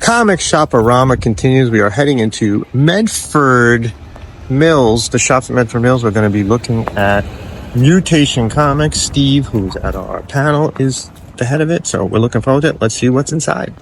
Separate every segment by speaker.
Speaker 1: Comic Shop-O-Rama continues. We are heading into Medford Mills, the shops at Medford Mills. We're going to be looking at Mutation Comics. Steve, who's at our panel, is the head of it, so we're looking forward to it. Let's see what's inside.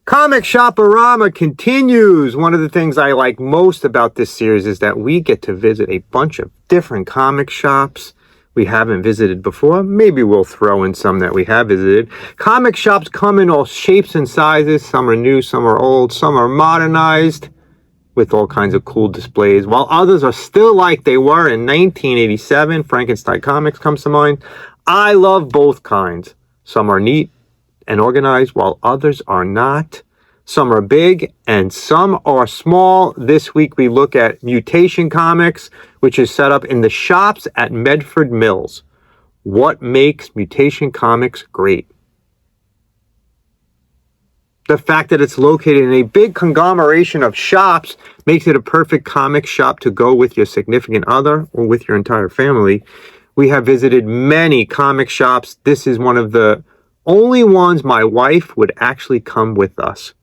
Speaker 1: Comic Shop-O-Rama continues. One of the things I like most about this series is that we get to visit a bunch of different comic shops we haven't visited before. Maybe we'll throw in some that we have visited. Comic shops come in all shapes and sizes. Some are new, some are old, some are modernized with all kinds of cool displays, while others are still like they were in 1987. Frankenstein Comics comes to mind. I love both kinds. Some are neat and organized, while others are not. Some are big and some are small. This week we look at Mutation Comics, which is set up in the shops at Medford Mills. What makes Mutation Comics great? The fact that it's located in a big conglomeration of shops makes it a perfect comic shop to go with your significant other or with your entire family. We have visited many comic shops. This is one of the only ones my wife would actually come with us.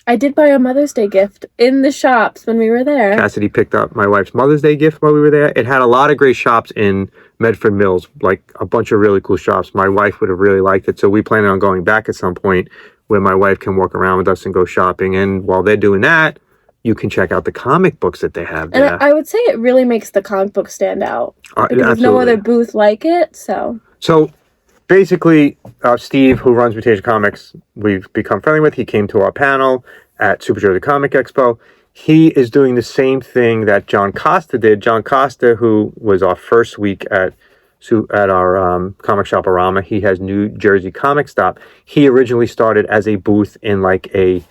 Speaker 2: I did buy a Mother's Day gift in the shops when we were there.
Speaker 1: Cassidy picked up my wife's Mother's Day gift while we were there. It had a lot of great shops in Medford Mills, like a bunch of really cool shops. My wife would have really liked it, so we plan on going back at some point where my wife can walk around with us and go shopping. And while they're doing that, you can check out the comic books that they have there.
Speaker 2: And I would say it really makes the comic book stand out. Because there's no other booth like it, so...
Speaker 1: Basically, Steve, who runs Mutation Comics, we've become friendly with. He came to our panel at Super Jersey Comic Expo. He is doing the same thing that John Costa did. John Costa, who was our first week at our Comic Shop-O-Rama, he has New Jersey Comic Stop. He originally started as a booth in like a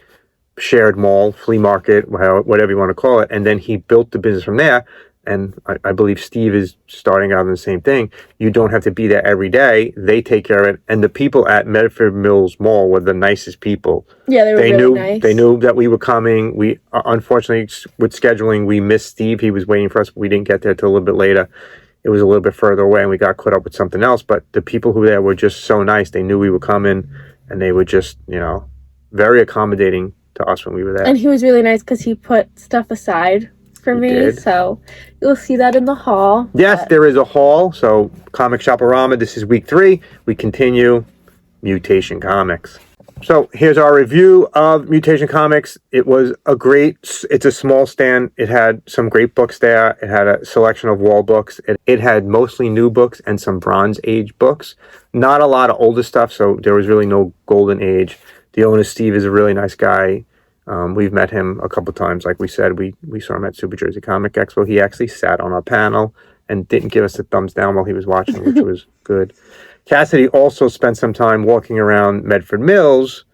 Speaker 1: shared mall, flea market, whatever you want to call it, and then he built the business from there. And I believe Steve is starting out in the same thing. You don't have to be there every day. They take care of it. And the people at Medford Mills Mall were the nicest people.
Speaker 2: Yeah, they were really nice.
Speaker 1: They knew that we were coming. We unfortunately, with scheduling, we missed Steve. He was waiting for us. But we didn't get there till a little bit later. It was a little bit further away, and we got caught up with something else. But the people who were there were just so nice. They knew we were coming, and they were just, very accommodating to us when we were there.
Speaker 2: And he was really nice because he put stuff aside for me, so you'll see that in the hall.
Speaker 1: Yes, there is a hall. So Comic Shop-O-Rama, this is week 3. We continue Mutation Comics. So here's our review of Mutation Comics. It's a small stand. It had some great books there. It had a selection of wall books. It had mostly new books and some Bronze Age books. Not a lot of older stuff, so there was really no Golden Age. The owner, Steve, is a really nice guy. We've met him a couple times. Like we said, we saw him at Super Jersey Comic Expo. He actually sat on our panel and didn't give us a thumbs down while he was watching, which was good. Cassidy also spent some time walking around Medford Mills.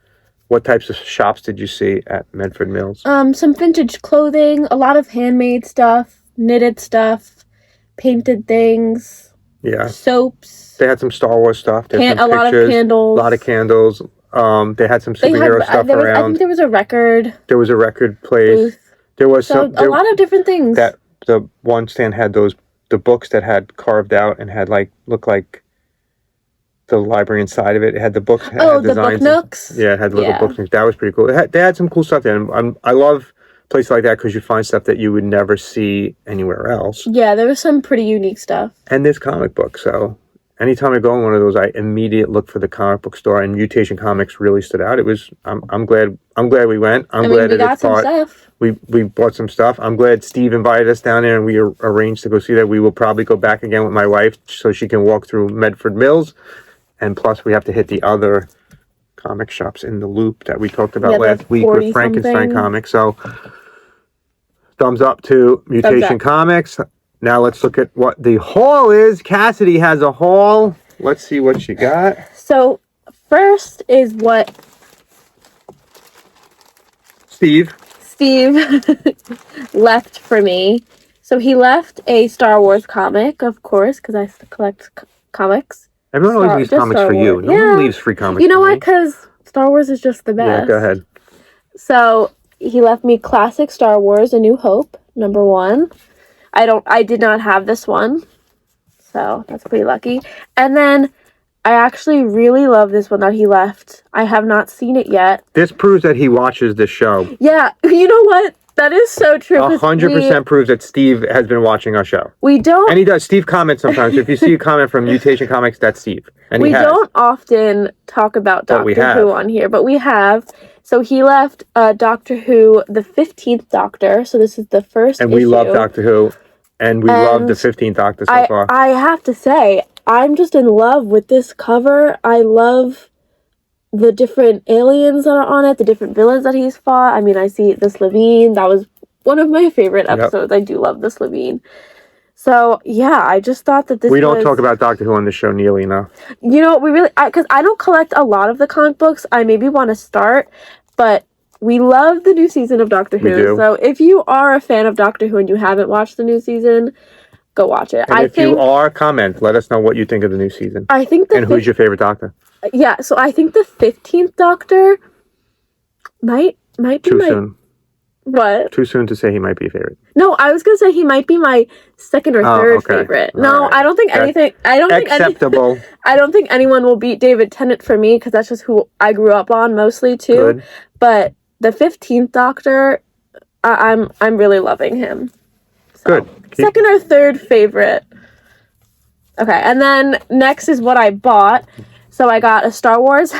Speaker 1: What types of shops did you see at Medford Mills?
Speaker 2: Some vintage clothing, a lot of handmade stuff, knitted stuff, painted things.
Speaker 1: Yeah.
Speaker 2: Soaps.
Speaker 1: They had some Star Wars stuff. They had some
Speaker 2: lot of candles.
Speaker 1: A lot of candles. They had some superhero stuff around.
Speaker 2: I think there was a record.
Speaker 1: There was a record place.
Speaker 2: Booth.
Speaker 1: There was
Speaker 2: a lot of different things.
Speaker 1: That the one stand had the books that had carved out and had looked like the library inside of it. It had the books.
Speaker 2: The book nooks.
Speaker 1: Yeah, it had little book nooks. That was pretty cool. They had some cool stuff there. And I love places like that because you find stuff that you would never see anywhere else.
Speaker 2: Yeah, there was some pretty unique stuff.
Speaker 1: And there's comic books, so anytime I go in one of those, I immediately look for the comic book store. And Mutation Comics really stood out. It was. I'm glad we went. I'm glad
Speaker 2: we got some stuff.
Speaker 1: We bought some stuff. I'm glad Steve invited us down there, and we arranged to go see that. We will probably go back again with my wife so she can walk through Medford Mills. And plus, we have to hit the other comic shops in the loop that we talked about last week with Frankenstein Comics. So, thumbs up to Mutation Comics. Now let's look at what the haul is. Cassidy has a haul. Let's see what you got.
Speaker 2: So, first is what
Speaker 1: Steve
Speaker 2: left for me. So, he left a Star Wars comic, of course, because I collect comics.
Speaker 1: Everyone always leaves comics for you. No one leaves free comics.
Speaker 2: You know what? Because Star Wars is just the best.
Speaker 1: Yeah, go ahead.
Speaker 2: So he left me classic Star Wars: A New Hope, #1. I did not have this one, so that's pretty lucky. And then I actually really love this one that he left. I have not seen it yet.
Speaker 1: This proves that he watches the show.
Speaker 2: Yeah, you know what? That is so true.
Speaker 1: 100% proves that Steve has been watching our show.
Speaker 2: We don't...
Speaker 1: And he does. Steve comments sometimes. If you see a comment from Mutation Comics, that's Steve. And
Speaker 2: we don't often talk about Doctor Who on here, but we have. So he left Doctor Who, the 15th Doctor. So this is the first
Speaker 1: And
Speaker 2: issue.
Speaker 1: we love Doctor Who. And we love the 15th Doctor so far.
Speaker 2: I have to say, I'm just in love with this cover. I love the different aliens that are on it, the different villains that he's fought. I mean, I see this Levine. That was one of my favorite episodes. Yep. I do love this Levine. So, yeah, I just thought that
Speaker 1: we don't talk about Doctor Who on the show nearly enough.
Speaker 2: You know, we really... Because I don't collect a lot of the comic books. I maybe want to start, but we love the new season of Doctor Who.
Speaker 1: We do.
Speaker 2: So, if you are a fan of Doctor Who and you haven't watched the new season, go watch it.
Speaker 1: And if you are, comment. Let us know what you think of the new season.
Speaker 2: I think
Speaker 1: and who's your favorite Doctor?
Speaker 2: Yeah, so I think the 15th Doctor might be
Speaker 1: Too soon.
Speaker 2: What?
Speaker 1: Too soon to say he might be a favorite.
Speaker 2: No, I was gonna say he might be my second or third favorite. No, right. I don't think anything. I don't think
Speaker 1: acceptable.
Speaker 2: I don't think anyone will beat David Tennant for me because that's just who I grew up on mostly too.
Speaker 1: Good.
Speaker 2: But the 15th Doctor, I'm really loving him. So,
Speaker 1: good.
Speaker 2: Second or third favorite. Okay, and then next is what I bought. So I got a Star Wars.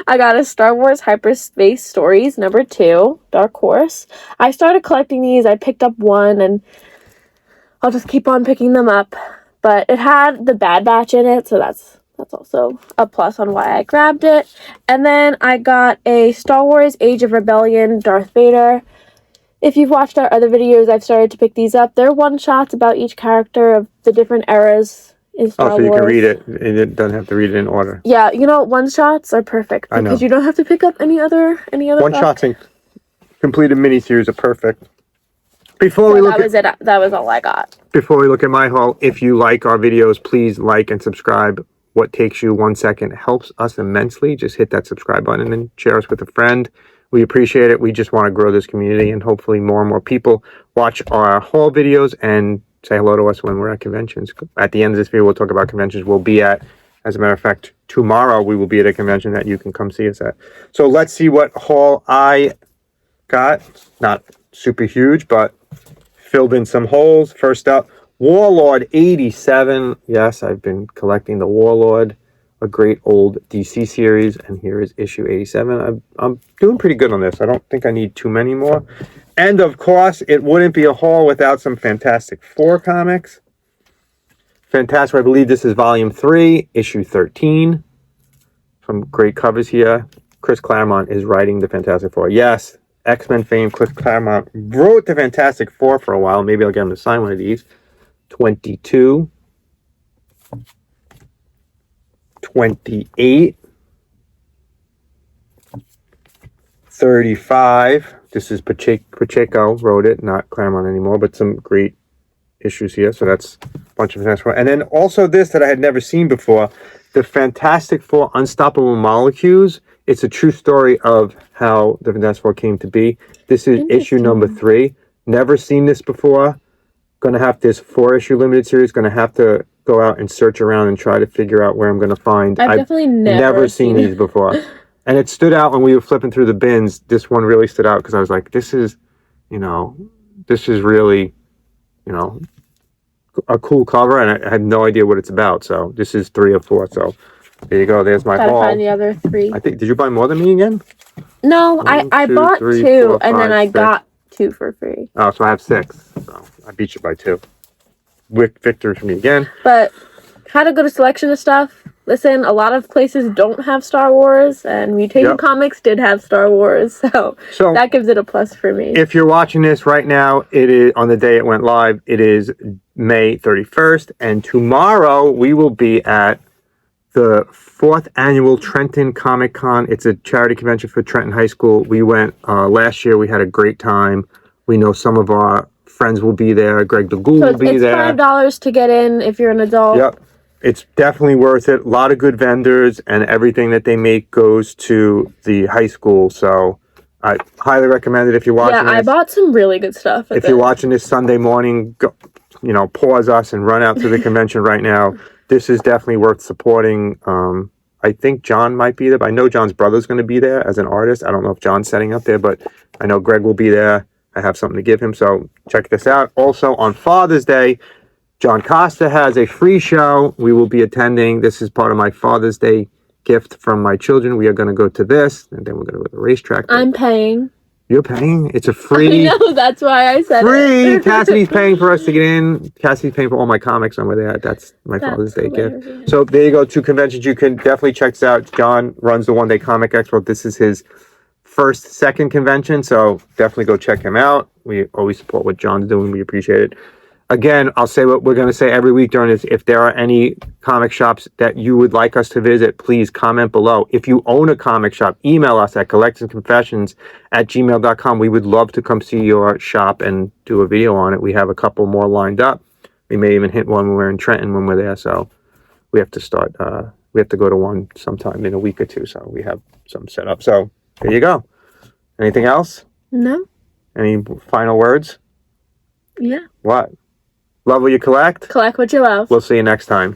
Speaker 2: I got a Star Wars Hyperspace Stories #2, Dark Horse. I started collecting these. I picked up one, and I'll just keep on picking them up. But it had the Bad Batch in it, so that's also a plus on why I grabbed it. And then I got a Star Wars Age of Rebellion Darth Vader. If you've watched our other videos, I've started to pick these up. They're one-shots about each character of the different eras in Star Wars.
Speaker 1: So you can read it. It doesn't have to read it in order.
Speaker 2: Yeah, you know, one-shots are perfect because you don't have to pick up any other
Speaker 1: one-shots and completed miniseries are perfect. Before we look
Speaker 2: at that was all I got.
Speaker 1: Before we look at my haul, if you like our videos, please like and subscribe. What takes you 1 second helps us immensely. Just hit that subscribe button and share us with a friend. We appreciate it. We just want to grow this community, and hopefully more and more people watch our haul videos and say hello to us when we're at conventions. At the end of this video, we'll talk about conventions we'll be at. As a matter of fact, tomorrow we will be at a convention that you can come see us at. So let's see what haul I got. Not super huge, but filled in some holes. First up, Warlord 87. Yes, I've been collecting the Warlord, a great old DC series, and here is issue 87. I'm doing pretty good on this. I don't think I need too many more. And of course, it wouldn't be a haul without some Fantastic Four comics. Fantastic, I believe this is volume 3, issue 13. Some great covers here. Chris Claremont is writing the Fantastic Four. Yes, X-Men fame Chris Claremont wrote the Fantastic Four for a while. Maybe I'll get him to sign one of these. 22, 28, 35. This is Pacheco wrote it, not Claremont anymore, but some great issues here. So that's a bunch of Fantastic Four. And then also this that I had never seen before, the Fantastic Four Unstoppable Molecules. It's a true story of how the Fantastic Four came to be. This is issue number 3. Never seen this before. Gonna have this 4-issue limited series. Gonna have to go out and search around and try to figure out where I'm gonna find.
Speaker 2: I've definitely never
Speaker 1: seen these before. And it stood out when we were flipping through the bins. This one really stood out because I was like, this is really, a cool cover, and I had no idea what it's about. So this is 3 or 4. So there you go. There's my
Speaker 2: Gotta
Speaker 1: haul.
Speaker 2: find the other 3.
Speaker 1: I think. Did you buy more than me again?
Speaker 2: No, I bought
Speaker 1: 3,
Speaker 2: 2,
Speaker 1: 4,
Speaker 2: and then
Speaker 1: 5,
Speaker 2: I
Speaker 1: 6.
Speaker 2: got 2 for free.
Speaker 1: Oh, so I have 6. So I beat you by 2. Victory for me again.
Speaker 2: But had a good selection of stuff. Listen, a lot of places don't have Star Wars, and Mutation Comics did have Star Wars, so that gives it a plus for me.
Speaker 1: If you're watching this right now, it is on the day it went live. It is May 31st, and tomorrow we will be at the 4th annual Trenton Comic Con. It's a charity convention for Trenton High School. We went last year. We had a great time. We know some of our friends will be there. Greg DeGoul will be there.
Speaker 2: It's $5 to get in if you're an adult.
Speaker 1: Yep. It's definitely worth it. A lot of good vendors, and everything that they make goes to the high school. So I highly recommend it if you're watching this.
Speaker 2: I bought some really good stuff.
Speaker 1: If you're watching this Sunday morning, go, pause us and run out to the convention right now. This is definitely worth supporting. I think John might be there, but I know John's brother's going to be there as an artist. I don't know if John's setting up there, but I know Greg will be there. I have something to give him, so check this out. Also, on Father's Day, John Costa has a free show. We will be attending. This is part of my Father's Day gift from my children. We are going to go to this, and then we're going to go to the racetrack.
Speaker 2: I'm paying.
Speaker 1: You're paying? It's a free.
Speaker 2: I know, that's why I said
Speaker 1: free.
Speaker 2: it.
Speaker 1: Cassidy's paying for us to get in. Cassidy's paying for all my comics on there. That's my Father's Day gift. So there you go. 2 conventions. You can definitely check this out. John runs the One Day Comic Expo. This is his second convention, so definitely go check him out. We always support what John's doing. We appreciate it. Again, I'll say what we're going to say every week during this. If there are any comic shops that you would like us to visit, please comment below. If you own a comic shop, email us at collectorsconfessions@gmail.com. We would love to come see your shop and do a video on it. We have a couple more lined up. We may even hit one when we're in Trenton when we're there. So we have to start. We have to go to one sometime in a week or 2. So we have some set up. So there you go. Anything else?
Speaker 2: No.
Speaker 1: Any final words?
Speaker 2: Yeah.
Speaker 1: What? Love what you collect?
Speaker 2: Collect what you love.
Speaker 1: We'll see you next time.